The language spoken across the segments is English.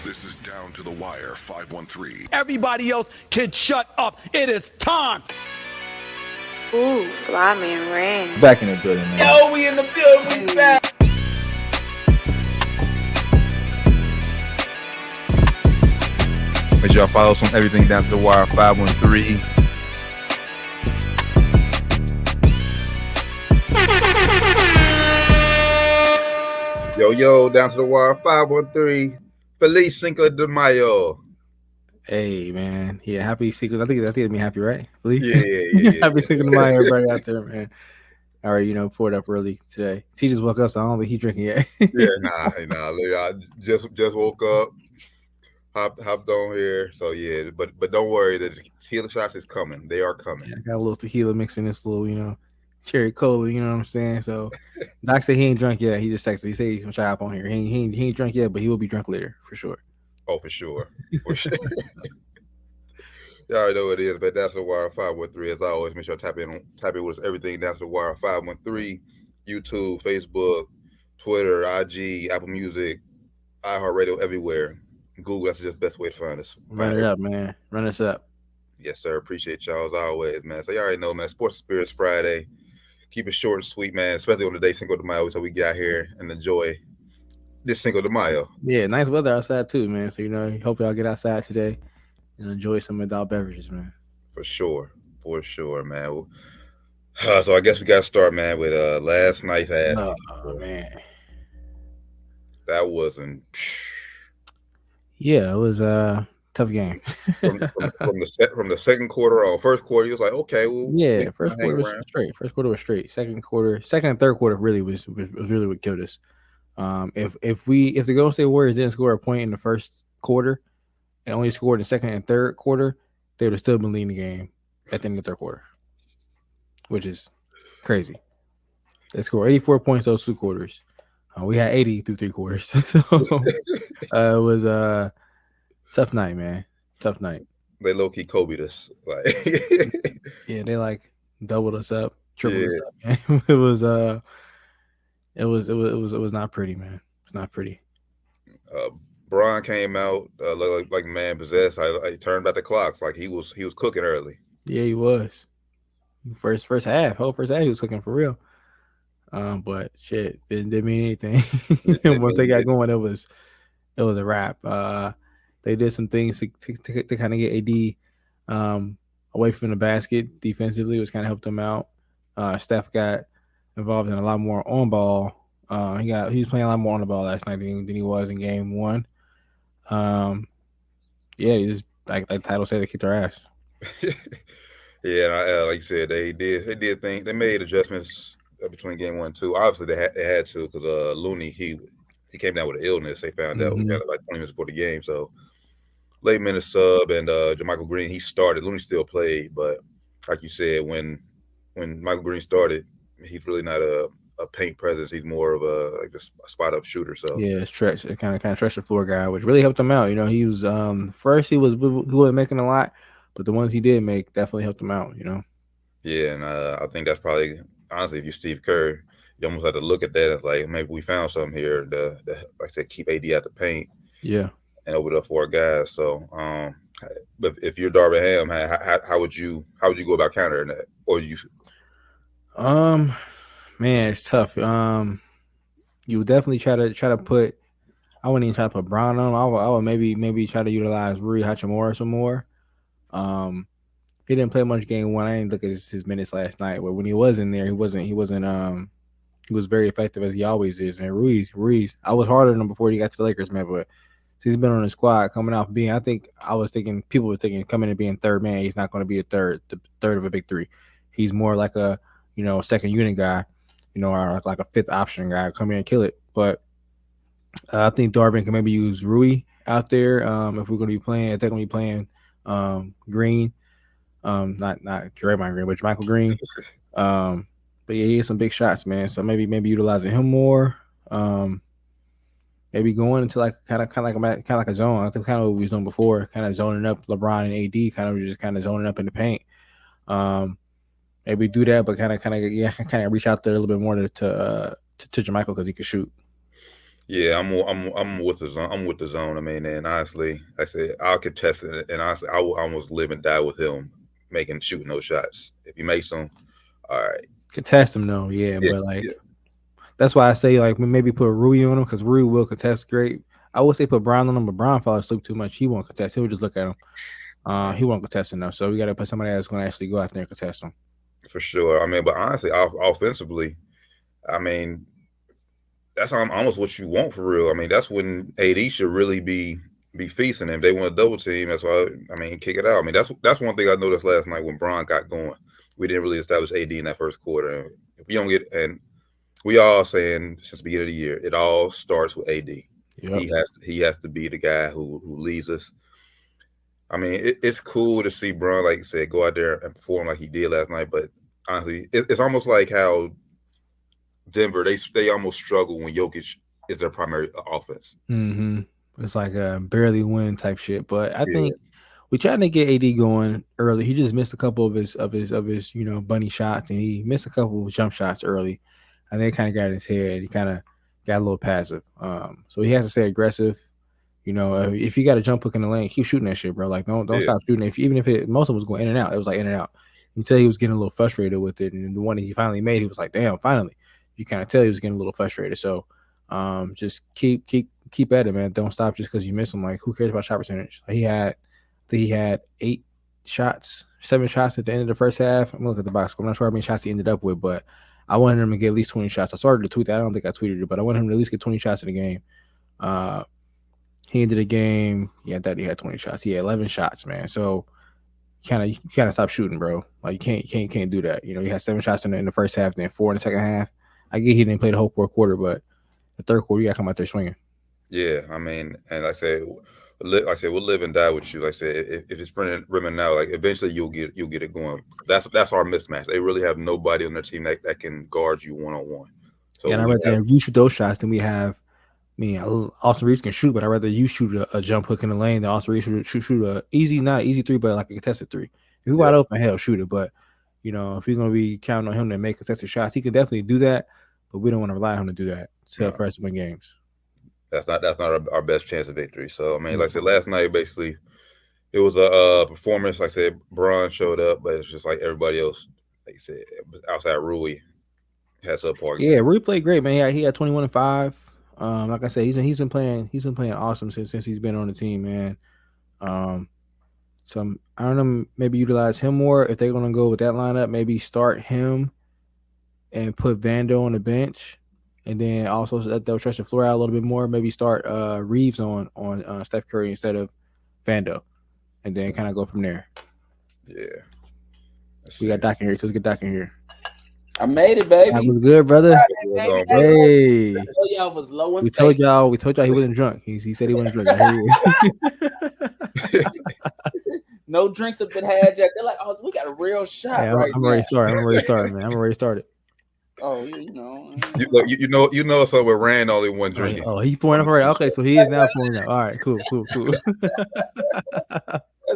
This is Down to the Wire 513. Everybody else can shut up. It is time. Ooh, Fly Man Ring. Back in the building, man. Yo, we in the building, we back. Make sure y'all follow us on everything Down to the Wire 513. Yo, Down to the Wire 513. Feliz Cinco de Mayo. Hey, man. Yeah, happy Cinco. I think it'd be happy, right? Feliz? Yeah. Happy Cinco de Mayo, everybody out there, man. All right, poured up early today. T just woke up, so I don't think he's drinking yet. Yeah, nah. I just woke up, hopped on here. So yeah, but don't worry, the tequila shots is coming. They are coming. Yeah, I got a little tequila mixing this little, cherry cola. You know what I'm saying? So Doc said he ain't drunk yet. He just texted. He said he's gonna try up on here. He ain't drunk yet, but he will be drunk later for sure. Oh, for sure. Y'all already know what it is, but that's the Wire 513. As always, make sure to tap in with us. Everything that's the Wire 513. YouTube, Facebook, Twitter, IG, Apple Music, iHeartRadio, everywhere. Google, that's just the best way to find us. Run it up, man. Run us up. Yes, sir. Appreciate y'all as always, man. So y'all already know, man. Sports Spirits Friday. Keep it short and sweet, man. Especially on the day Cinco de Mayo, so we get out here and enjoy this Cinco de Mayo. Yeah, nice weather outside too, man. So hope y'all get outside today and enjoy some adult beverages, man. For sure, man. So I guess we got to start, man, with last night's ass. Oh man, that wasn't. Yeah, it was a tough game. from the second quarter on. First quarter, he was like, okay, well, yeah. First quarter was straight. Second and third quarter really was really what killed us. If the Golden State Warriors didn't score a point in the first quarter and only scored in the second and third quarter, they would have still been leading the game at the end of the third quarter, which is crazy. They scored 84 points those two quarters. We had 80 through three quarters. So it was a tough night, man. Tough night. They low-key Kobe'd us. Yeah, they doubled us up, tripled us up. It was not pretty, man. It's not pretty. Bron came out like man possessed. I turned back the clocks like he was cooking early. Yeah, he was. Whole first half, he was cooking for real. But shit, didn't mean anything. Once they got going, it was a wrap. They did some things to kind of get AD away from the basket defensively, which kind of helped them out. Steph got involved in a lot more on ball. He was playing a lot more on the ball last night than he was in game one. He just like the title said, they kicked their ass. Yeah, like you said, they did things. They made adjustments between game 1 and 2. Obviously, they had to because Looney he came down with an illness. They found out like 20 minutes before the game. So late minute sub and JaMychal Green he started. Looney still played, but like you said, when Michael Green started, he's really not a paint presence. He's more of a spot up shooter. So yeah, stretch kind of stretch the floor guy, which really helped him out. He was first he wasn't making a lot, but the ones he did make definitely helped him out. Yeah, and I think that's probably honestly, if you're Steve Kerr, you almost have to look at that as like maybe we found something here to like I said, keep AD out the paint. Yeah, and open it up for our guys. So but if you're Darvin Ham, how would you go about countering that? Or you man, it's tough. You would definitely try to put. I wouldn't even try to put Brown on. I would maybe try to utilize Rui Hachimura some more. He didn't play much game one. I didn't look at his minutes last night, but when he was in there, he was very effective as he always is, man. Ruiz. I was harder on him before he got to the Lakers, man, but since he's been on the squad coming off being, people were thinking coming and being third man, he's not going to be the third of a big three. He's more like a second unit guy, or like a fifth option guy, come in and kill it. But I think Darvin can maybe use Rui out there if we're going to be playing. If they're going to be playing Green, not Draymond Green, but JaMychal Green. But yeah, he has some big shots, man. So maybe utilizing him more. Maybe going into like kind of like a zone. I think kind of what we was doing before, kind of zoning up LeBron and AD, kind of zoning up in the paint. Maybe do that, but kind of reach out there a little bit more to JaMychal because he could shoot. Yeah, I'm with the zone. I'm with the zone. I mean, and honestly, I said I'll contest it, and honestly, I will almost live and die with him shooting those shots. If he makes them, all right. Contest him though, yeah, Yeah, but like yeah. that's why I say like maybe put Rui on him because Rui will contest great. I would say put Brown on him, but Brown falls asleep too much. He won't contest. He'll just look at him. He won't contest enough. So we got to put somebody that's going to actually go out there and contest him. For sure. I mean, but honestly, offensively, I mean, that's almost what you want for real. I mean, that's when AD should really be feasting him. They want a double team. That's why I mean, kick it out. I mean, that's one thing I noticed last night when Bron got going. We didn't really establish AD in that first quarter. And if we don't get, and we all saying since the beginning of the year, it all starts with AD. Yep. He has to be the guy who leads us. I mean, it's cool to see Bron, like you said, go out there and perform like he did last night. But honestly, it's almost like how Denver, they almost struggle when Jokic is their primary offense. Mm-hmm. It's like a barely win type shit. But I think we tried to get AD going early. He just missed a couple of his bunny shots, and he missed a couple of jump shots early. And they kind of got in his head. He kind of got a little passive. So he has to stay aggressive. If you got a jump hook in the lane, keep shooting that shit, bro. Like don't stop shooting. Even if most of it was going in and out, it was like in and out. You can tell he was getting a little frustrated with it. And the one that he finally made, he was like, "Damn, finally!" You kind of tell he was getting a little frustrated. So, just keep at it, man. Don't stop just because you miss him. Like, who cares about shot percentage? He had 7 shots at the end of the first half. I'm looking at the box score. I'm not sure how many shots he ended up with, but I wanted him to get at least 20 shots. I started to tweet that. I don't think I tweeted it, but I wanted him to at least get 20 shots in the game. He ended the game. Yeah, I thought he had 20 shots. He had 11 shots, man. So you kind of stop shooting, bro. Like you can't do that. You had 7 shots in the first half, then 4 in the second half. I get he didn't play the whole fourth quarter, but the third quarter you gotta come out there swinging. Yeah, I mean, and like I said, we'll live and die with you. Like I said, if it's rimming now, like eventually you'll get it going. That's our mismatch. They really have nobody on their team that can guard you one-on-one. So and I read that if you shoot those shots, then we have. Austin Reeves can shoot, but I'd rather you shoot a jump hook in the lane than Austin Reeves shoot a easy, not an easy 3, but like a contested 3. If you're wide open, hell, shoot it. But if you're gonna be counting on him to make contested shots, he can definitely do that. But we don't want to rely on him to do that for us to win games. That's not our best chance of victory. So I mean, like I said, last night basically it was a performance. Like I said, Bron showed up, but it's just like everybody else. Like you said, outside Rui had subpar. Yeah, Rui played great, man. He had 21 and 5. Like I said, he's been playing awesome since he's been on the team, man. So I don't know, maybe utilize him more if they're gonna go with that lineup. Maybe start him and put Vando on the bench, and then also they'll stretch the floor out a little bit more. Maybe start Reeves on Steph Curry instead of Vando, and then kind of go from there. Yeah, we got Doc in here, so let's get Doc in here. I made it, baby. That was good, brother. Hey, y'all was low. We told y'all he wasn't drunk. He said he wasn't drunk. I hear you. No drinks have been had yet. They're like, "Oh, we got a real shot." Hey, I'm already started, man. I'm already started. Oh, you know. You know something with Rand only one drink. Oh, he's pouring up already. Okay, so he is now pouring up. All right, cool.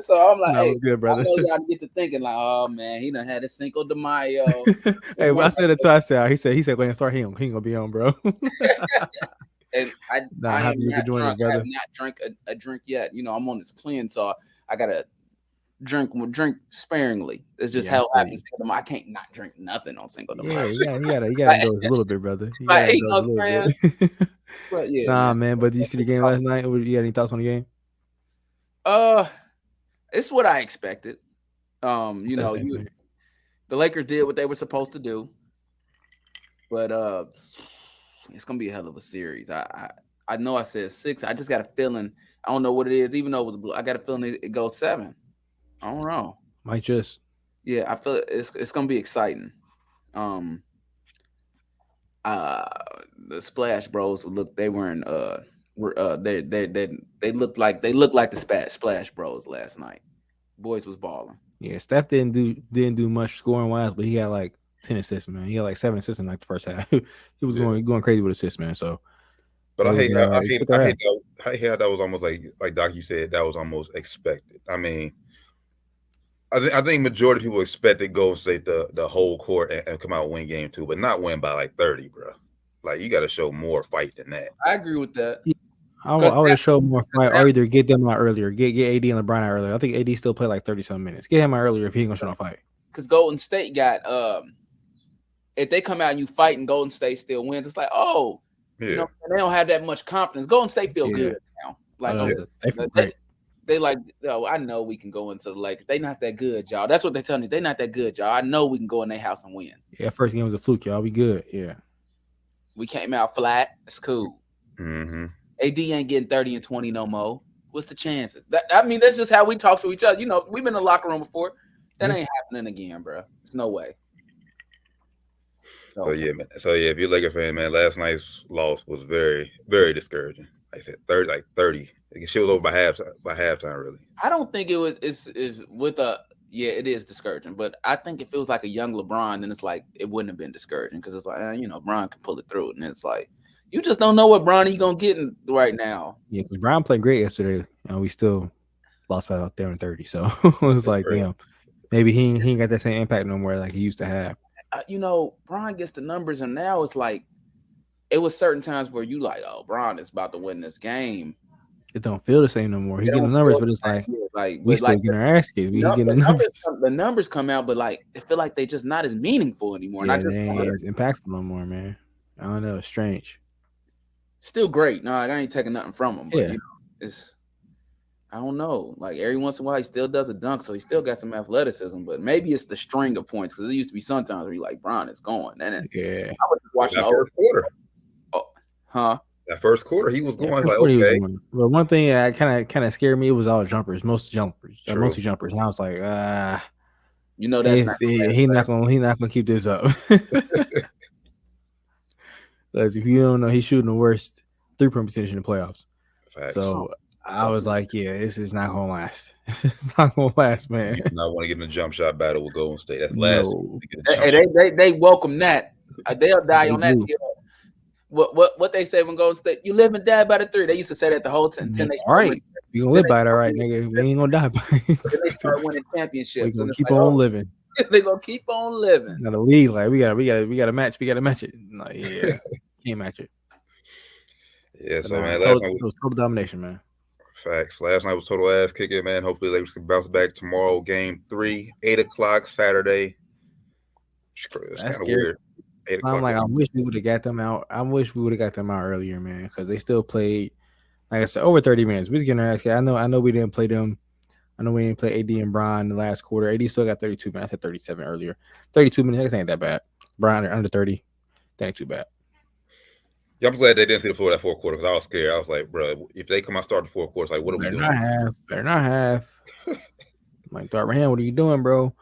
So I'm like, hey, good, brother. I know y'all get to thinking like, oh man, he done had a Cinco de Mayo. Hey, I said it twice. He said, go ahead and start him. He ain't gonna be on, bro. And I have not drank a drink yet. I'm on this clean, so I gotta drink sparingly. It's just how it happens. I can't not drink nothing on Cinco de Mayo. Yeah, you gotta go a little bit, brother. But yeah, nah, man. But did you see the game last night? You got any thoughts on the game? It's what I expected. The Lakers did what they were supposed to do, but it's gonna be a hell of a series. I know I said 6. I just got a feeling. I don't know what it is. Even though it was blue, I got a feeling it goes 7. I don't know. Might just. Yeah, I feel it's gonna be exciting. The Splash Bros they weren't they looked like the Splash Bros last night. Boys was balling. Yeah, Steph didn't do much scoring wise, but he had like 10 assists, man. He had like 7 assists in like the first half. He was going crazy with assists, man. So, but I hate how that was almost like Doc, you said, that was almost expected. I mean, I think majority of people expected Golden State the whole court and come out and win game 2, but not win by like 30, bro. Like you got to show more fight than that. I agree with that. I would have showed more fight, or either get them out earlier, get AD and LeBron out earlier. I think AD still played like 30-some minutes. Get him out earlier if he ain't gonna show no fight. Because Golden State got if they come out and you fight and Golden State still wins, it's like, oh, you know, they don't have that much confidence. Golden State feel good now. Like they like, oh, I know we can go into the Lakers. They not that good, y'all. That's what they tell me. They not that good, y'all. I know we can go in their house and win. Yeah, first game was a fluke, y'all. We good. Yeah. We came out flat. It's cool. Mm-hmm. AD ain't getting 30 and 20 no more. What's the chances? I mean, that's just how we talk to each other. You know, we've been in the locker room before. That ain't happening again, bro. There's no way. So yeah, man. So yeah, if you're a Laker fan, man, last night's loss was very, very discouraging. Like I said, 30. She was over by halftime, really. I don't think it was. It's with a. Yeah, it is discouraging, but I think if it was like a young LeBron, then it's like it wouldn't have been discouraging because it's like you know, Bron can pull it through, and it's like you just don't know what Bron you gonna get right now. Yeah, because Bron played great yesterday, and we still lost by out there in 30. So it was like, damn, maybe he ain't got that same impact no more like he used to have. You know, Bron gets the numbers, and now it's like it was certain times where you like, oh, Bron is about to win this game. It don't feel the same no more. He getting the numbers, but it's like we still getting our ass kicked. We getting the numbers. The numbers come out, but like I feel like they just not as meaningful anymore. Yeah, they ain't as impactful no more, man. I don't know. It's strange. Still great. No, I ain't taking nothing from him. But yeah, you know, it's I don't know. Like every once in a while, he still does a dunk, so he still got some athleticism. But maybe it's the string of points because it used to be sometimes where you like Bron is going. And yeah, I was watching that first quarter. Oh, huh? That first quarter, he was going like okay. But one thing that kind of scared me, it was all jumpers, mostly jumpers. And I was like, you know, that's he not gonna keep this up. Because if you don't know, he's shooting the worst 3-point percentage in the playoffs. Facts. So I was like, yeah, this is not gonna last. It's not gonna last, man. You do not want to get in a jump shot battle with Golden State. That's last. No. They welcome that. They'll die on that. What they say when Golden State, you live and die by the 3. They used to say that the whole time. All right, you gonna live by it, all right, nigga. We ain't gonna die by it. They start winning championships. We gonna keep on living. They gonna keep on living. Now the league, like we gotta match. We gotta match it. Like, yeah, can't match it. Yeah, so man, last night was total domination, man. Facts. Last night was total ass kicking, man. Hopefully, Lakers can bounce back tomorrow. Game 3, 8:00 Saturday. It's kind of weird. I'm like, I wish we would have got them out. I wish we would have got them out earlier, man, because they still played, like I said, over 30 minutes. We was getting our ass kicked. I know we didn't play them. I know we didn't play AD and Bron in the last quarter. AD still got 32 minutes. I said 37 earlier. 32 minutes, that ain't that bad. Bron under 30, that ain't too bad. Yeah, I'm glad they didn't see the floor that fourth quarter because I was scared. I was like, bro, if they come out start the fourth quarter, like, what are we doing? Better not have. Like, Darvin, what are you doing, bro?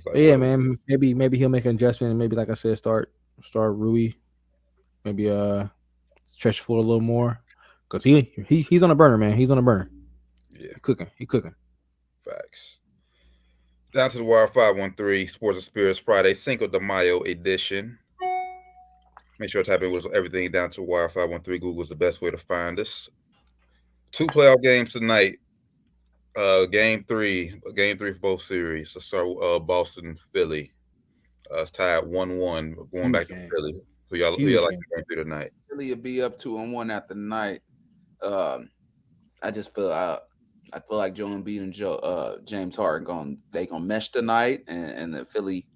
Like, yeah, man. Maybe he'll make an adjustment and maybe, like I said, start Rui. Maybe stretch the floor a little more because he's on a burner, man. He's on a burner. Yeah, he cooking. Facts. Down to the wire 513 Sports and Spirits Friday Cinco de Mayo edition. Make sure to tap in with everything down to the wire 513. Google's the best way to find us. 2 playoff games tonight. Game three for both series. Let's start with Boston, Philly. It's tied 1-1. Going back to Philly. Who y'all like game 3 tonight? Philly will be up 2-1 after the night. I just feel I feel like Joel Embiid and James Harden they gonna mesh tonight, and the Philly.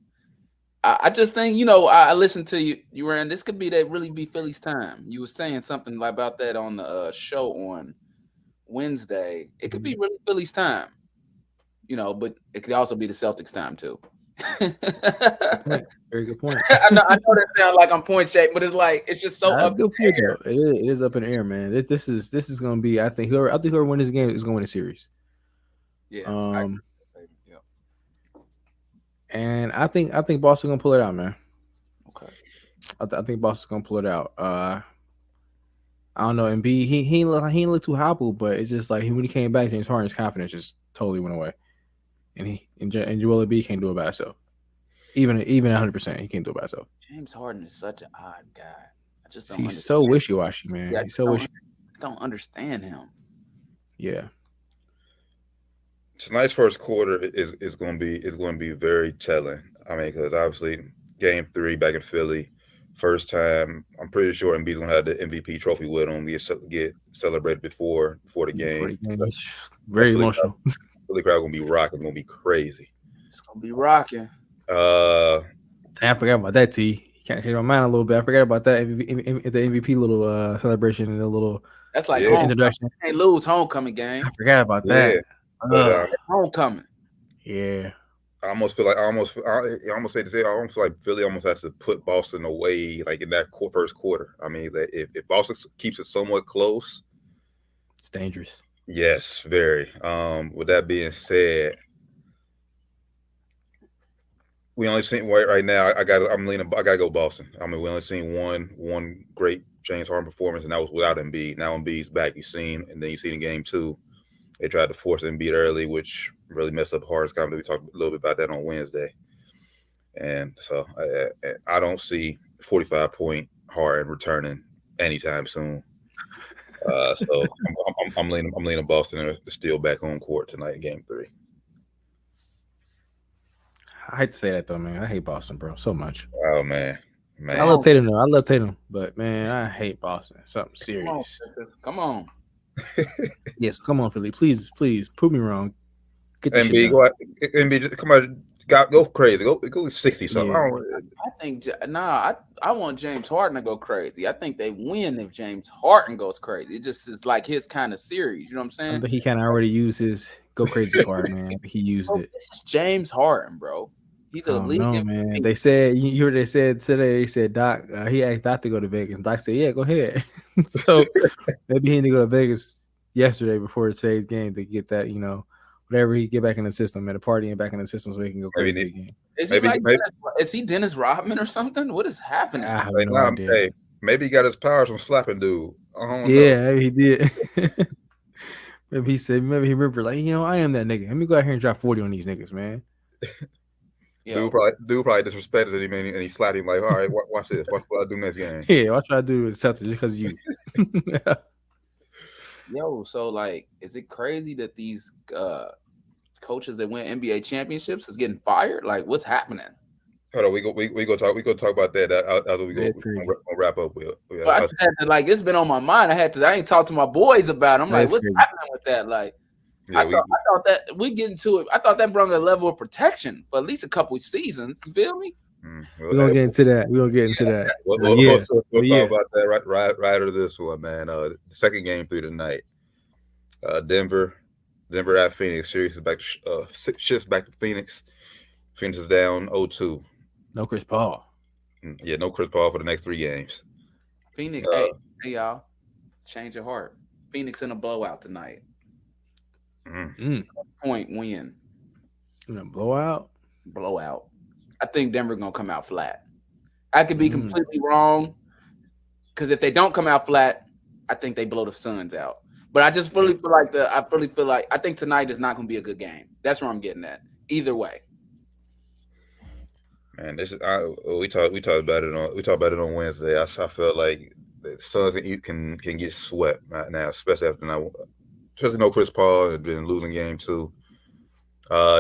I just think, I listened to you ran. This could really be Philly's time. You were saying something about that on the show on Wednesday. It could be really Philly's time, but it could also be the Celtics' time too. Very good point. I know that sounds like I'm point shaped, but it's like it's just so up in the air. It is up in the air, man. This is gonna be. I think whoever wins this game is gonna win the series. Yeah. And I think Boston gonna pull it out, man. Okay. I think Boston's gonna pull it out. I don't know. Embiid, he ain't look too hobbled, but it's just like when he came back, James Harden's confidence just totally went away. And Joel Embiid can't do it by himself. Even 100%, he can't do it by himself. James Harden is such an odd guy. I just don't. He's so wishy-washy, man. Yeah, he's so wishy. I don't understand him. Yeah. Tonight's first quarter is going to be very telling. I mean, because obviously game 3 back in Philly, First time, I'm pretty sure Embiid's gonna have the MVP trophy with him. Get celebrated before the game. It's very emotional. The crowd gonna be rocking. Gonna be crazy. It's gonna be rocking. I forgot about that. T. You can't change my mind a little bit. I forgot about that. The MVP little celebration and the little that's like introduction. Can't lose homecoming game. I forgot about that. But, homecoming. Yeah. I almost feel like I almost say to say I almost feel like Philly almost has to put Boston away like in that first quarter. I mean, if Boston keeps it somewhat close, it's dangerous. Yes, very. With that being said, we only seen right now. I gotta go Boston. I mean, we only seen one great James Harden performance, and that was without Embiid. Now Embiid's back. And then you see in game 2, they tried to force Embiid early, which really messed up Harden's confidence. We talked a little bit about that on Wednesday, and so I don't see 45-point Harden returning anytime soon. So I'm leaning Boston to steal back home court tonight in game 3. I hate to say that though, man. I hate Boston, bro, so much. Oh man. I love Tatum though. I love Tatum, but man, I hate Boston. Something serious. Come on. Yes, come on, Philly. Please, prove me wrong. Get the Embiid, come on, go crazy. Go 60 something. Yeah. I want James Harden to go crazy. I think they win if James Harden goes crazy. It just is like his kind of series. You know what I'm saying? I think he kind of already used his go crazy part, man. He used it. It's James Harden, bro. He's a league MVP. Man. They said you heard they said today. They said Doc. He asked Doc to go to Vegas. Doc said, "Yeah, go ahead." So maybe he need to go to Vegas yesterday before today's game to get that, whatever he get back in the system, at a party and back in the system so he can go crazy again. Is he Dennis Rodman or something? What is happening? I have no idea. Hey, maybe he got his powers from slapping dude. Maybe he did. Maybe he remembered like, I am that nigga. Let me go out here and drop 40 on these niggas, man. Dude probably disrespected him and he slapped him like, all right, watch this. Watch what I do next game. Yeah, what I do with Celtics just because of you. Yo, so like, is it crazy that these coaches that win NBA championships is getting fired? Like, what's happening? Hold on, we go talk about that after we go wrap up with. But I just had to, like, it's been on my mind. I ain't talked to my boys about it. I'm like, what's happening with that? Like, I thought that we get into it. I thought that brought a level of protection for at least a couple of seasons. You feel me? We're gonna get into that. We'll talk about that right after this one, man. The second game 3 tonight. Denver at Phoenix. Series is back to shifts back to Phoenix. Phoenix is down 0-2. No Chris Paul. Yeah, no Chris Paul for the next 3 games. Phoenix, hey y'all, change your heart. Phoenix in a blowout tonight. Point win. In a blowout. I think Denver gonna come out flat. I could be completely wrong, because if they don't come out flat, I think they blow the Suns out. But I just really feel like I think tonight is not gonna be a good game. That's where I'm getting at. Either way. Man, we talked about it on Wednesday. I felt like the Suns can get swept right now, especially after no Chris Paul and been losing game 2.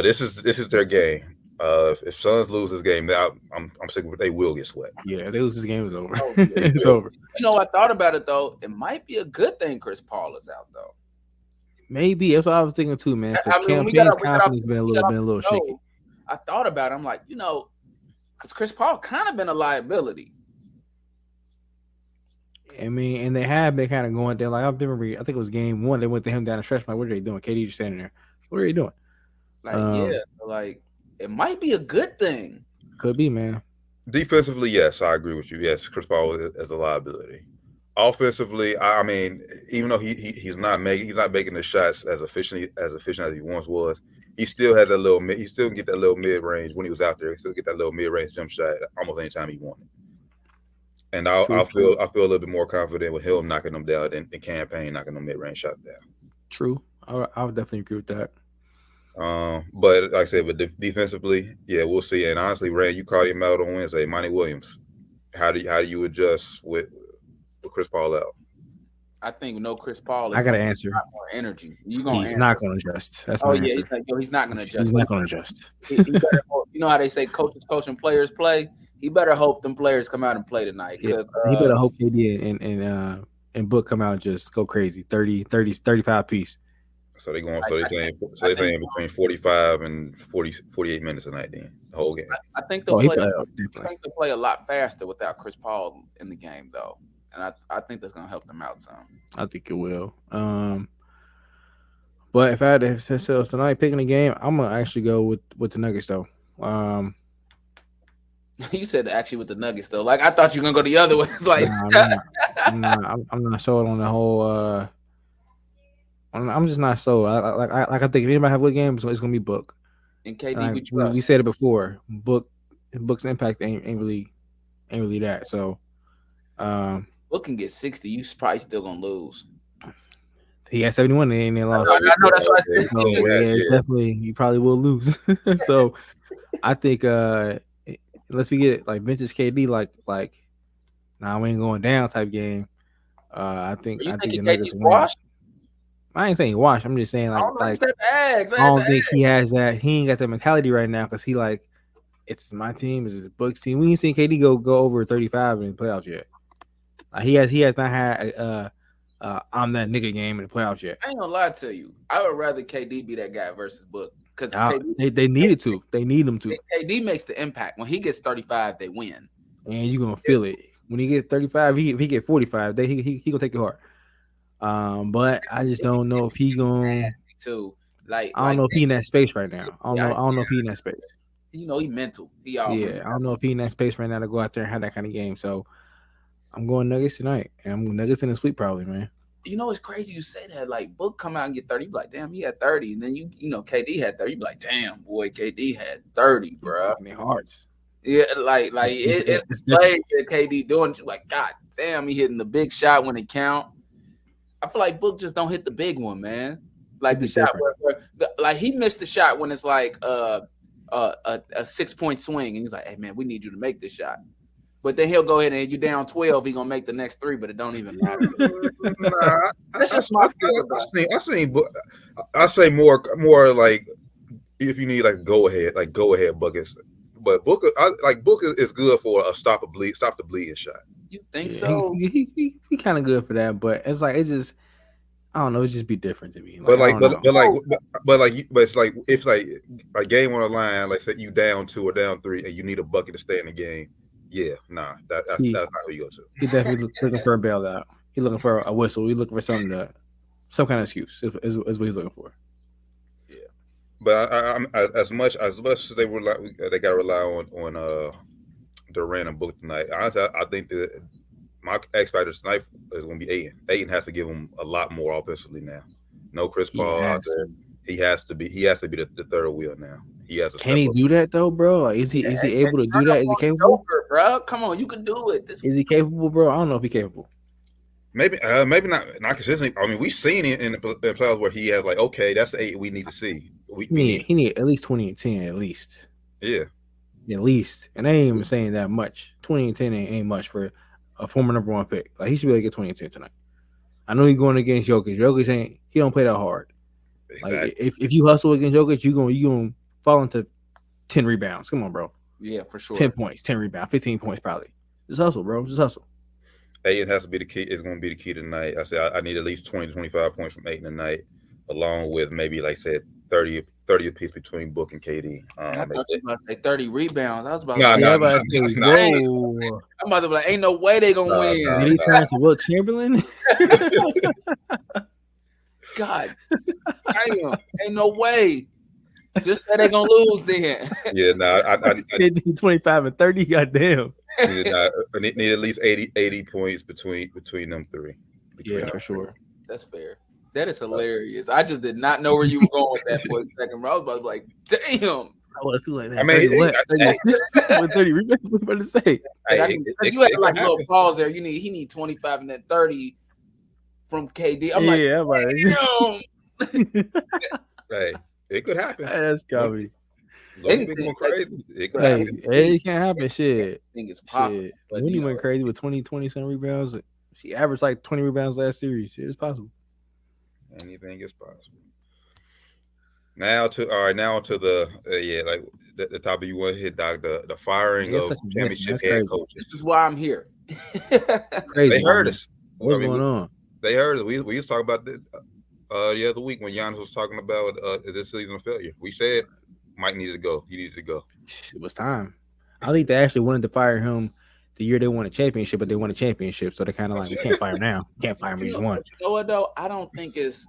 This is their game. If Suns lose this game, I'm sick of it. They will get swept. Yeah, if they lose this game, it's over. It's over. I thought about it though. It might be a good thing Chris Paul is out though. Maybe that's what I was thinking too, man. Because campaign's confidence been a little shaky. I thought about it. I'm like, because Chris Paul kind of been a liability. I mean, and they have been kind of going there. Like I think it was game 1. They went to him down the stretch. I'm like, what are they doing? KD just standing there. What are you doing? Like it might be a good thing. Could be, man. Defensively, yes, I agree with you. Yes, Chris Paul is a liability. Offensively, I mean, even though he's not making the shots as efficient as he once was, he still has that little he still get that little mid range when he was out there. He still get that little mid range jump shot almost anytime he wanted. And I feel a little bit more confident with him knocking them down than campaign knocking them mid range shots down. True, I would definitely agree with that. But like I said, but defensively, yeah, we'll see. And honestly, Ray, you called him out on Wednesday, Monty Williams. How do you adjust with Chris Paul out? I think no Chris Paul. I got to answer. More energy. He's not going to adjust. That's my answer. He's not going to adjust. He's not going to adjust. You know how they say coaches coach and players play. He better hope them players come out and play tonight. Yeah, he better hope KD and Book come out and just go crazy. 30, 35 piece. So they playing between 45 and 48 minutes tonight. Then the whole game. I think they'll play a lot faster without Chris Paul in the game, though, and I think that's gonna help them out some. I think it will. But if I had to say tonight picking a game, I'm gonna actually go with the Nuggets though. You said actually with the Nuggets though. Like I thought you were gonna go the other way. It's like I'm not sold on the whole. I'm just not sold. I think if anybody have a good game, it's gonna be Book. And KD, we trust. We said it before. Book's impact ain't really that. So, Book can get 60. You probably still gonna lose. He had 71 and they lost. I know that's what I said. So, it's definitely you probably will lose. So, I think unless we get like vintage KD, like nah, we ain't going down type game. I think the Nuggets win. I ain't saying wash. I'm just saying I don't think he has that. He ain't got that mentality right now because he like it's my team, it's Book's team. We ain't seen KD go over 35 in the playoffs yet. He has not had I'm that nigga game in the playoffs yet. I ain't gonna lie to you. I would rather KD be that guy versus Book because they needed to. They need him to. KD makes the impact. When he gets 35, they win. And you're gonna feel it. When he gets 35, if he get 45, he gonna take it hard. But I just don't know if he gonna. I don't know if he in that space right now. I don't know if he in that space. You know, he mental. I don't know if he in that space right now to go out there and have that kind of game. So I'm going Nuggets tonight, and I'm going Nuggets in the sweep probably, man. You know, it's crazy you say that. Like Book come out and get 30, you be like, damn, he had 30, and then you know KD had 30, you be like, damn, boy, KD had 30, bro. I mean, hearts. Yeah, like it's the play that KD doing. You're like, God damn, he hitting the big shot when it count. I feel like Book just don't hit the big one, man. Like the shot like he missed the shot when it's like a 6-point swing, and he's like, "Hey man, we need you to make this shot." But then he'll go ahead and you down 12, he gonna make the next 3, but it don't even matter. That's just my I say more like if you need like go ahead buckets, but Booker is good for a stop the bleeding shot. You think so? He kind of good for that, but it's like it's just I don't know. It's just be different to me. But it's like if like game on the line, like say you down 2 or down 3, and you need a bucket to stay in the game. Yeah, nah, that's not who you go to. He definitely looking for a bailout. He's looking for a whistle. He's looking for some kind of excuse. Is what he's looking for. Yeah, but I'm as much as they got to rely on Durant and Book tonight. Honestly, I think that my X factor tonight is going to be Ayton. Ayton has to give him a lot more offensively now. No Chris Paul out there. He has to be the third wheel now. He has to. Can he do that though, bro? Like, is he able to do that? Is he capable, bro? Come on, you can do it. Is he capable, bro? I don't know if he's capable. Maybe not consistently. I mean, we've seen it in the playoffs where he has like, okay, that's the 8 we need to see. He need at least 20 and 10 at least. Yeah, at least, and I ain't even saying that much. 20 and 10 ain't much for a former number 1 pick. Like he should be able to get 20 and 10 tonight. I know he's going against Jokic. Jokic he don't play that hard. Exactly. Like if you hustle against Jokic, you gonna fall into 10 rebounds. Come on, bro. Yeah, for sure. 10 points, 10 rebounds, 15 points probably. Just hustle, bro. Just hustle. Ayton has to be the key. It's going to be the key tonight. I said I need at least 20 to 25 points from Ayton tonight, along with maybe like said 30 apiece between Book and KD. I thought you were about to say 30 rebounds. I was about to I'm about to be like, ain't no way they gonna win. Did he turn to Will Chamberlain? God damn, ain't no way. Just say they gonna lose then. Yeah, I 25 and 30. Goddamn. I need at least 80 points between them 3. Yeah, for sure. That's fair. That is hilarious. I just did not know where you were going with that for a second. I was about to be like, damn. Oh, too like that. I mean, 30 rebounds. What about to say? You had like a little pause there. He need 25 and then 30 from KD. I'm like, hey, it could happen. That's gotta Anything crazy. It could happen. It can't happen. Shit. I think it's possible. But when he went crazy with 20-some rebounds, she averaged like 20 rebounds last series. Shit, it's possible. Anything is possible. Now to the like the topic you want to hit, Doc, the firing Yeah, it's of such a championship That's head crazy. coaches. This is why I'm here. Crazy. They heard man. us. What's going on? They heard us. We used to talk about this the other week when Giannis was talking about this season of failure. We said Mike needed to go. He needed to go. It was time. I think they actually wanted to fire him the year they won a championship, but they won a championship, so they're kind of like, we can't fire him now. Can't fire him. We just won. You know what though? I don't think it's.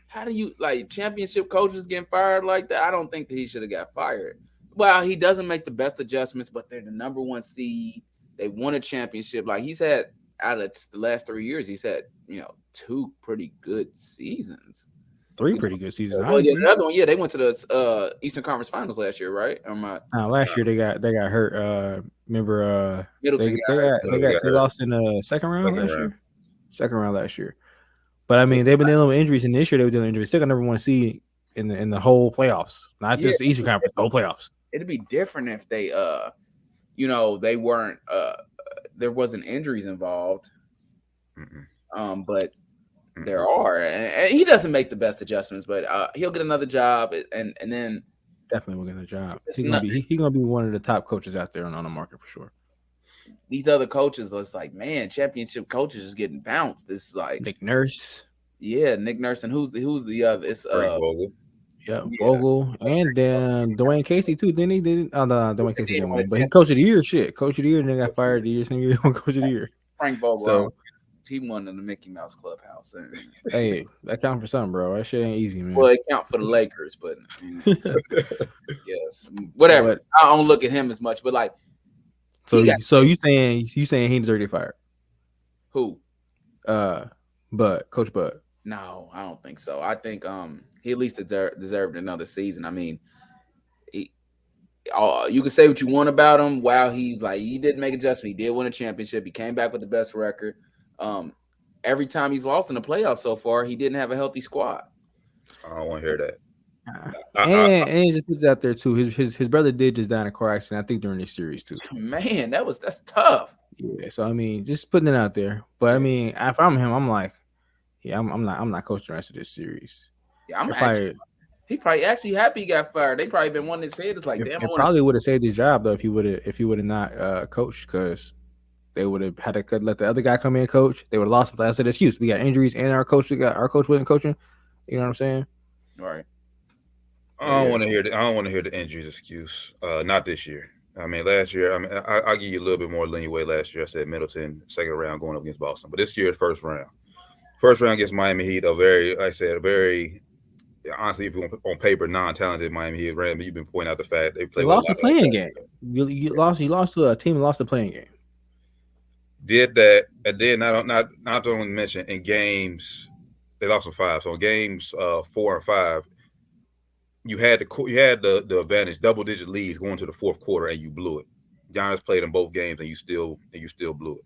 How do you like championship coaches getting fired like that? I don't think that he should have got fired. Well, he doesn't make the best adjustments, but they're the number one seed. They won a championship. Like he's had out of the last 3 years, he's had 2 pretty good seasons. 3 pretty good seasons. Well, yeah, the other one, they went to the Eastern Conference Finals last year, right? Last year they got hurt. Remember, Middleton they lost in the second round last year. Second round last year. But I mean, they've been dealing with injuries, and this year they were dealing with injuries. Still got number one seed in the whole playoffs, not just the Eastern Conference, the whole playoffs. It'd be different if they, they weren't. There wasn't injuries involved. But there are, and he doesn't make the best adjustments, but he'll get another job, and then definitely will get a job. He's gonna be one of the top coaches out there on the market for sure. These other coaches, it's like, man, championship coaches is getting bounced. It's like Nick Nurse. Yeah, Nick Nurse, and who's the other? It's Vogel. Yeah, Vogel, and then Dwayne Casey too. Didn't he? Dwayne Casey didn't win, but he coach of the year. Coach of the year, and then got fired the year same year. Coach of the year. Frank Vogel. So he won in the Mickey Mouse Clubhouse. Hey, that count for something, bro. That shit ain't easy, man. Well, it count for the Lakers, but yes, whatever. But I don't look at him as much, but like. So you saying he deserved to get fired? Who? Coach Bud. No, I don't think so. I think he at least deserved another season. I mean, you can say what you want about him. Wow, he didn't make adjustments. He did win a championship. He came back with the best record. Every time he's lost in the playoffs so far, he didn't have a healthy squad. I don't want to hear that. And he just puts out there too. His brother did just die in a car accident, I think, during this series too. Man, that's tough. Yeah, so I mean, just putting it out there. But I mean, if I'm him, I'm like, yeah, I'm not coaching the rest of this series. Yeah, he probably actually happy he got fired. They probably been wanting his head. It's like, damn, it probably would have saved his job though if he would have not coached, because they would have had to let the other guy come in and coach. They would have lost him. That's an excuse. We got injuries, and our coach wasn't coaching. You know what I'm saying? All right. I don't want to hear the injuries excuse. Not this year. I mean, last year. I mean, I'll give you a little bit more leeway. Last year, I said Middleton second round going up against Boston, but this year first round against Miami Heat. Honestly, if you want on paper, non-talented Miami Heat. Randy, you've been pointing out the fact they played. Lost the playing game. You lost to a team and lost the playing game. Did that, and then not to only mention in games they lost in 5. So in games 4 and 5. You had the advantage, double-digit leads going to the fourth quarter, and you blew it. Giannis played in both games, and you still blew it.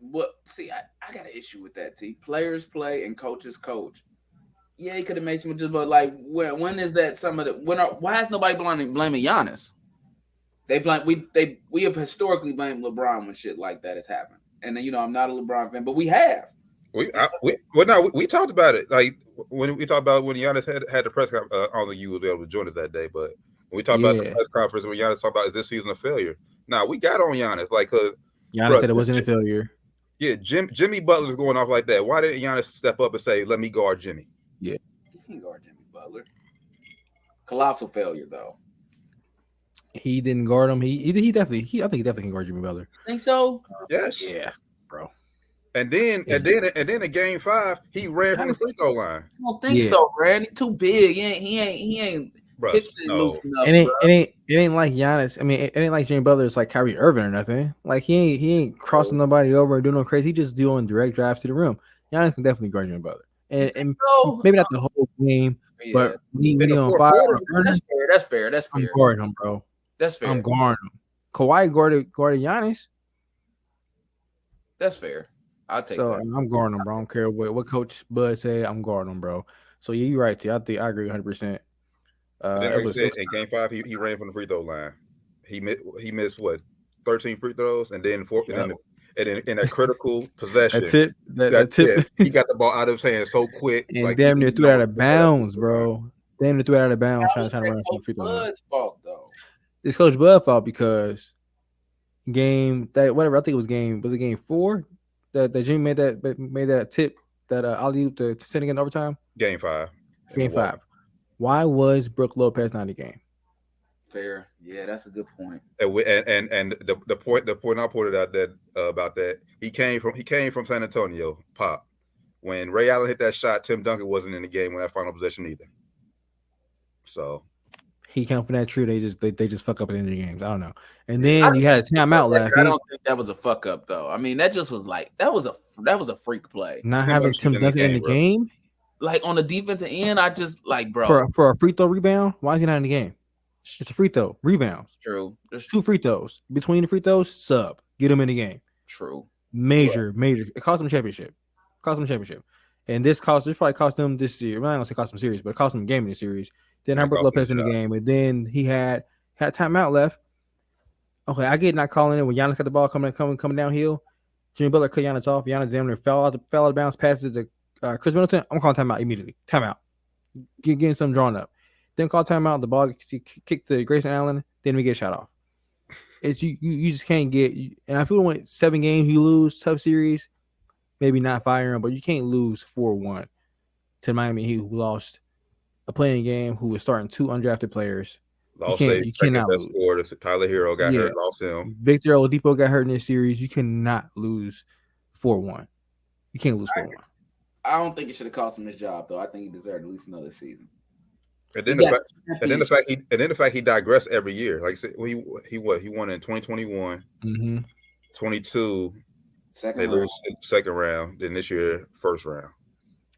Well, see, I got an issue with that. See, players play and coaches coach. Yeah, he could have made some adjustments, but like, when is that some of the? Why is nobody blaming Giannis? We have historically blamed LeBron when shit like that has happened, and then I'm not a LeBron fan, but we have. We talked about it. Like when we talked about when Giannis had the press conference. I don't think you was able to join us that day, but when we talked about the press conference when Giannis talked about is this season a failure? Nah, we got on Giannis because Giannis said it wasn't a failure. Yeah, Jimmy Butler's going off like that. Why didn't Giannis step up and say, "Let me guard Jimmy"? Yeah, he can guard Jimmy Butler. Colossal failure though. He didn't guard him. I think he definitely can guard Jimmy Butler. Think so? Yes. Yeah, bro. And then in game 5, he ran from the free throw line. I don't think so, Brad. He's too big. He ain't loose enough. It ain't like Giannis. I mean, it ain't like Jimmy Butler. It's like Kyrie Irving or nothing. Like he ain't crossing nobody over and doing no crazy. He just doing direct drives to the rim. Giannis can definitely guard Jimmy Butler, and maybe not the whole game, but when he on fire. That's fair. I'm guarding him, bro. That's fair. I'm guarding him. Kawhi guarded Giannis. That's fair. I'll take so that. I'm guarding him, bro. I don't care what Coach Bud say. I'm guarding him, bro. So yeah, you're right, T. I agree 100%. In game 5, he ran from the free throw line. He missed what 13 free throws, and then in a critical possession, that's it. He got the ball out of his hand so quick, and damn near threw it out of bounds, bro. Then they threw it out of bounds, How trying is to that run from the Coach free throw line. Bud's fault though? It's Coach Bud fault because game 4 that Jimmy made that tip that Ali to send again overtime. Game 5. Game 5. Why was Brook Lopez not in the game? Fair, yeah, that's a good point. And the point I pointed out that about that he came from San Antonio, Pop. When Ray Allen hit that shot, Tim Duncan wasn't in the game when that final possession either. So he came from that tree. They just fuck up at the end of the games. I don't know. And then you had a timeout left. I don't think that was a fuck up though. I mean, that just was like that was a freak play. Not having Tim Duncan in the game, like on the defensive end, I just like bro for a free throw rebound. Why is he not in the game? It's a free throw rebound. True. There's 2 free throws between the free throws. Sub, get him in the game. True. Major. It cost them a championship. And this probably cost them this year. Well, I don't say cost them series, but it cost them a game in the series. Then Brook Lopez in the game, and then he had timeout left. Okay, I get not calling it when Giannis got the ball coming downhill. Jimmy Butler cut Giannis off. Giannis damn near fell out of bounds, passes to Chris Middleton. I'm calling timeout immediately. Timeout. Getting something drawn up. Then call timeout. The ball kicked to Grayson Allen. Then we get shot off. It's you just can't get. And I feel like 7 games you lose, tough series. Maybe not firing, but you can't lose 4-1 to Miami Heat, who lost a playing game, who was starting 2 undrafted players. You cannot lose. Scorer, Tyler Hero got hurt, lost him. Victor Oladipo got hurt in this series. You cannot lose 4-1. You can't lose 4-1. I don't think it should have cost him his job, though. I think he deserved at least another season. And then the fact he digressed every year. Like I said, he won in 2021, 22. Second round. Then this year, first round.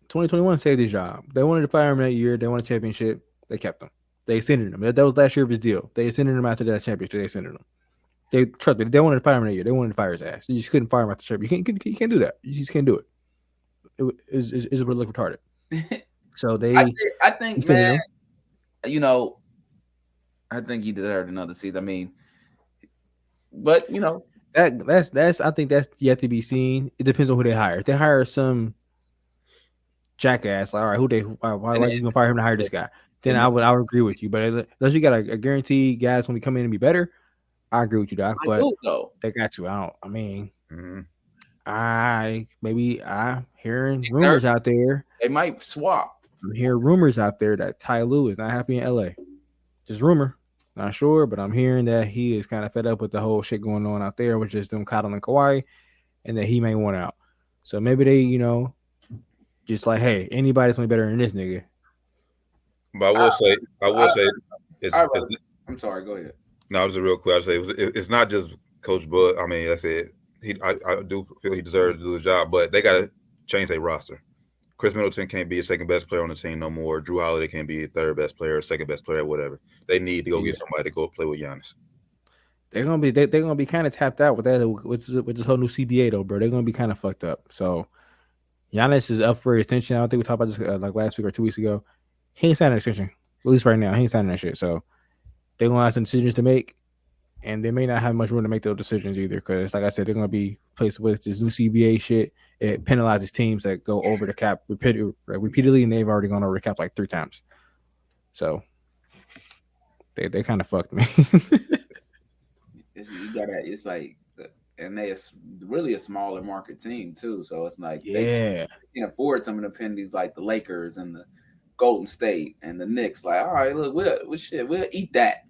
2021 saved his job. They wanted to fire him that year. They won a championship. They kept him. They extended him. That was last year of his deal. They extended him after that championship. They extended him. Trust me. They wanted to fire him that year. They wanted to fire his ass. You just couldn't fire him after the championship. You can't do that. You just can't do it. It would look retarded. So I think man, I think he deserved another season. I mean, but that's I think that's yet to be seen. It depends on who they hire. If they hire some jackass, like, all right, why are you gonna fire him to hire this guy? Then I would agree with you. But unless you got a guarantee guys when we come in and be better, I agree with you, Doc. But they got you out. I mean, I'm hearing rumors out there. They might swap. I'm hearing rumors out there that Ty Lue is not happy in LA. Just rumor. Not sure, but I'm hearing that he is kind of fed up with the whole shit going on out there, with just them coddling Kawhi, and that he may want out. So maybe they, just like, hey, anybody's gonna be better than this nigga. But I will say, I'm sorry. Go ahead. No, it was a real quick. I say it's not just Coach Bud. I mean, that's it. I do feel he deserves to do the job, but they got to change their roster. Chris Middleton can't be a second best player on the team no more. Drew Holiday can't be a third best player, second best player, whatever. They need to go get somebody to go play with Giannis. They're gonna be kind of tapped out with that with this whole new CBA though, bro. They're gonna be kind of fucked up. So Giannis is up for extension. I don't think we talked about this like last week or 2 weeks ago. He ain't signing an extension, at least right now. He ain't signing that shit. So they're gonna have some decisions to make, and they may not have much room to make those decisions either. Because, like I said, they're gonna be placed with this new CBA shit. It penalizes teams that go over the cap repeatedly, and they've already gone over the cap like 3 times. So they kind of fucked me. It's like, and it's really a smaller market team too. So it's like, they can afford some of the penalties like the Lakers and the Golden State and the Knicks. Like, all right, look, we'll eat that.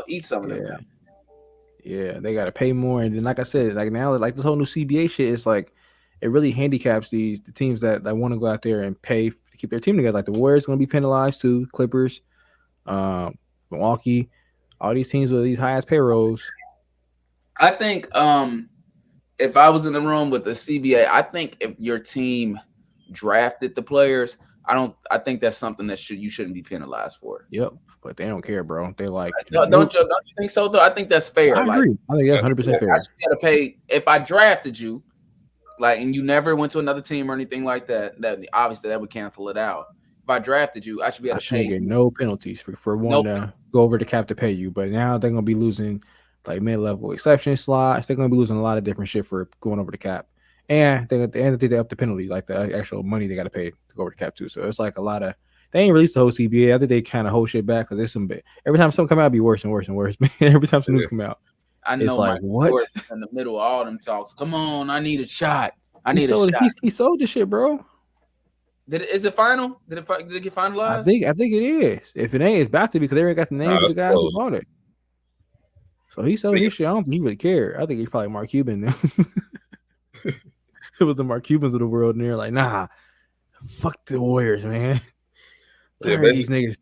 Eat some of them. Yeah, they gotta pay more, and then like I said, like now, like this whole new CBA shit, it's like it really handicaps the teams that want to go out there and pay to keep their team together. Like the Warriors going to be penalized too, Clippers, Milwaukee, all these teams with these highest payrolls. I think if I was in the room with the CBA, I think if your team drafted the players, I think that's something that you shouldn't be penalized for. Yep, but they don't care, bro. They like, don't you think so though? I think that's fair. I agree. I think that's 100% fair. I should be able to pay if I drafted you. Like, and you never went to another team or anything like that, that obviously that would cancel it out. If I drafted you, I should be able to pay you. Get no penalties for wanting to go over the cap to pay you. But now they're going to be losing like mid-level exception slots. They're going to be losing a lot of different shit for going over the cap. And at the end of the day, they up the penalty, like the actual money they got to pay to go over the cap too. So it's like a lot of They ain't released the whole CBA. I think they kind of hold shit back because there's some bit. Every time something come out, it'd be worse and worse and worse. Man, every time some news come out, I know it's like what? In the middle of all them talks. Come on, I need a shot. He sold this shit, bro. Is it final? Did it get finalized? I think it is. If it ain't, it's about to be because they already got the names of the guys who bought it. So he sold his shit. I don't think he really cared. I think he's probably Mark Cuban. It was the Mark Cubans of the world, and they're like, nah, fuck the Warriors, man. These niggas.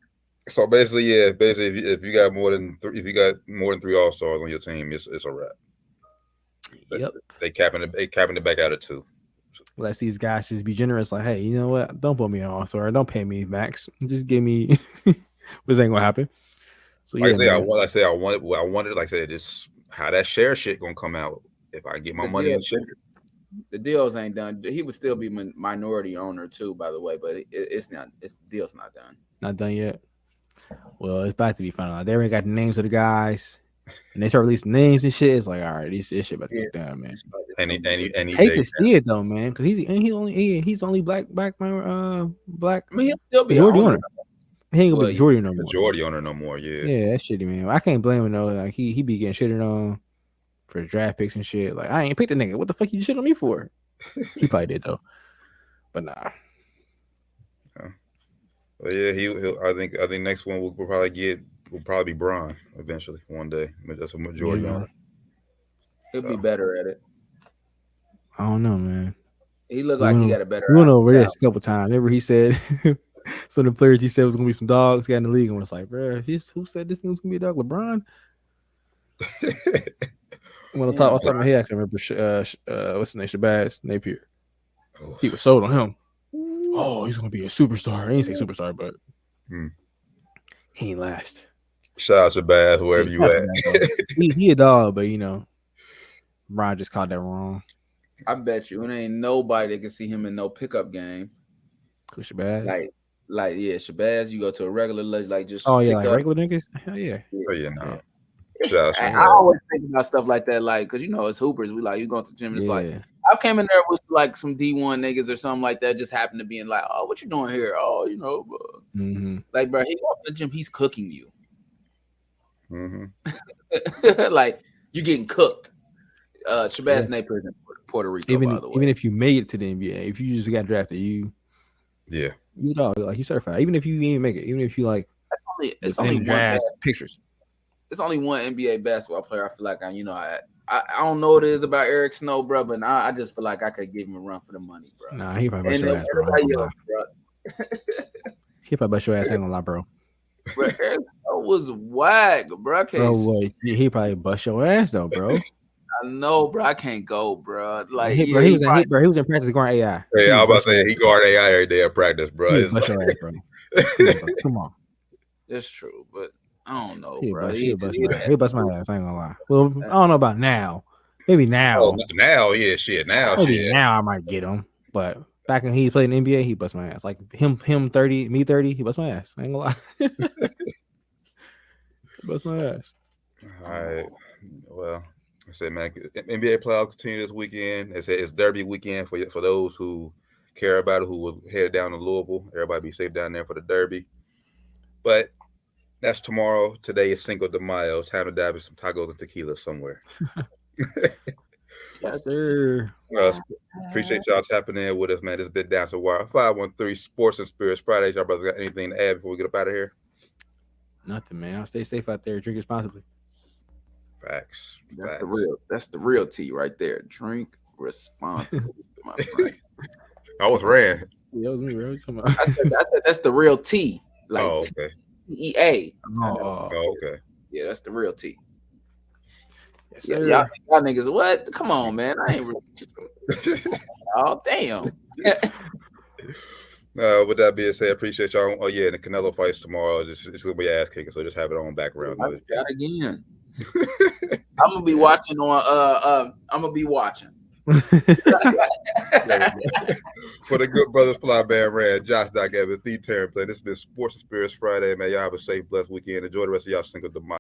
So basically, if you got more than 3 All-Stars on your team, it's a wrap. Yep. They capping it back out at 2. Let these guys just be generous. Like, hey, you know what? Don't put me on All-Star. Don't pay me max. Just give me. This ain't gonna happen. So I wanted, like I said, just how that share shit gonna come out if I get my money in shit. The deals ain't done. He would still be minority owner too, by the way, but it's not. The deal's not done. Not done yet. Well, it's about to be finalized. They already got the names of the guys, and they start releasing names and shit. It's like, all right, this shit about to get done, man. And he hate to see it though, man, because he's only black. I mean, he'll still be majority owner. He ain't gonna be majority no more. Majority owner no more. Yeah. Yeah, that's shitty, man. I can't blame him though. Like he be getting shitted on for draft picks and shit. Like I ain't picked the nigga. What the fuck you shit on me for? He probably did though, but nah. But yeah, he'll. I think next one will probably be Bron eventually one day. That's a majority owner. He'll be better at it. I don't know, man. He looked like he got a better. We went over this a couple times. Remember he said some of the players he said was gonna be some dogs got in the league and was like, bro, who said this thing was gonna be a dog? LeBron. When I top of my head, I can remember what's his name, Shabazz Napier. He was sold on him. Oh, he's gonna be a superstar. I ain't say superstar, but he ain't last. Shout out to Shabazz, wherever you at. he a dog, but you know, Ron just caught that wrong. I bet you it ain't nobody that can see him in no pickup game. Shabazz? Like yeah, Shabazz, you go to a regular like just regular niggas? Hell yeah. Oh yeah, no. Yeah. I always think about stuff like that, like, because you know, as hoopers, we like you go to the gym, and it's like I came in there with like some D1 niggas or something like that, just happened to be in like, oh, what you doing here? Oh, you know, like, bro, he walked in the gym, he's cooking you. Like you getting cooked. Shabazz Napier in Puerto Rico, by the way. Even if you made it to the NBA, if you just got drafted, you know, like you certified. Even if you didn't make it, even if you like, it's only one pictures. It's only one NBA basketball player. I feel like I don't know what it is about Eric Snow, bro, but I just feel like I could give him a run for the money, bro. Nah, he probably bust your ass, bro. He probably bust your ass, ain't gonna lie, bro. Bro, Eric Snow was whack, bro. He probably bust your ass though, bro. I know, bro. I can't go, bro. Like he was in practice guarding AI. Hey, I was about to say he guard AI every day at practice, bro. Bust your ass, bro. Come on. It's true, but I don't know, bro. He bust my ass. I ain't gonna lie. Well, I don't know about now. Maybe now. Oh, now, yeah, shit. Now, maybe now I might get him. But back when he played in the NBA, he bust my ass. Like him 30, me 30, he bust my ass. I ain't gonna lie. He bust my ass. All right. Well, I said, man, NBA playoffs continue this weekend. They said it's Derby weekend for those who care about it, who will head down to Louisville. Everybody be safe down there for the Derby. But that's tomorrow. Today is Cinco de Mayo. Time to dive in some tacos and tequila somewhere. Yes, sir. Appreciate y'all tapping in with us, man. It's been Down to Wire 513 Sports and Spirits Fridays. Y'all brothers got anything to add before we get up out of here? Nothing, man. I'll stay safe out there. Drink responsibly. Facts. That's the real tea right there. Drink responsibly, my friend. I was ran. Yeah, that was me, bro. I said that's the real tea. Like okay. EA. Okay. Yeah, that's the real tea. Yes, y'all niggas, what? Come on, man. I ain't really. Oh, damn. With that being said, appreciate y'all. Oh yeah, the Canelo fights tomorrow. It's gonna be ass kicking, so just have it on background. I got again. I'm gonna be watching on. I'm gonna be watching. For the good brothers, Fly Band Rand, Josh Doc Evans, Steve Terran Play. This has been Sports and Spirits Friday, man. Y'all have a safe, blessed weekend. Enjoy the rest of y'all Cinco de Mayo.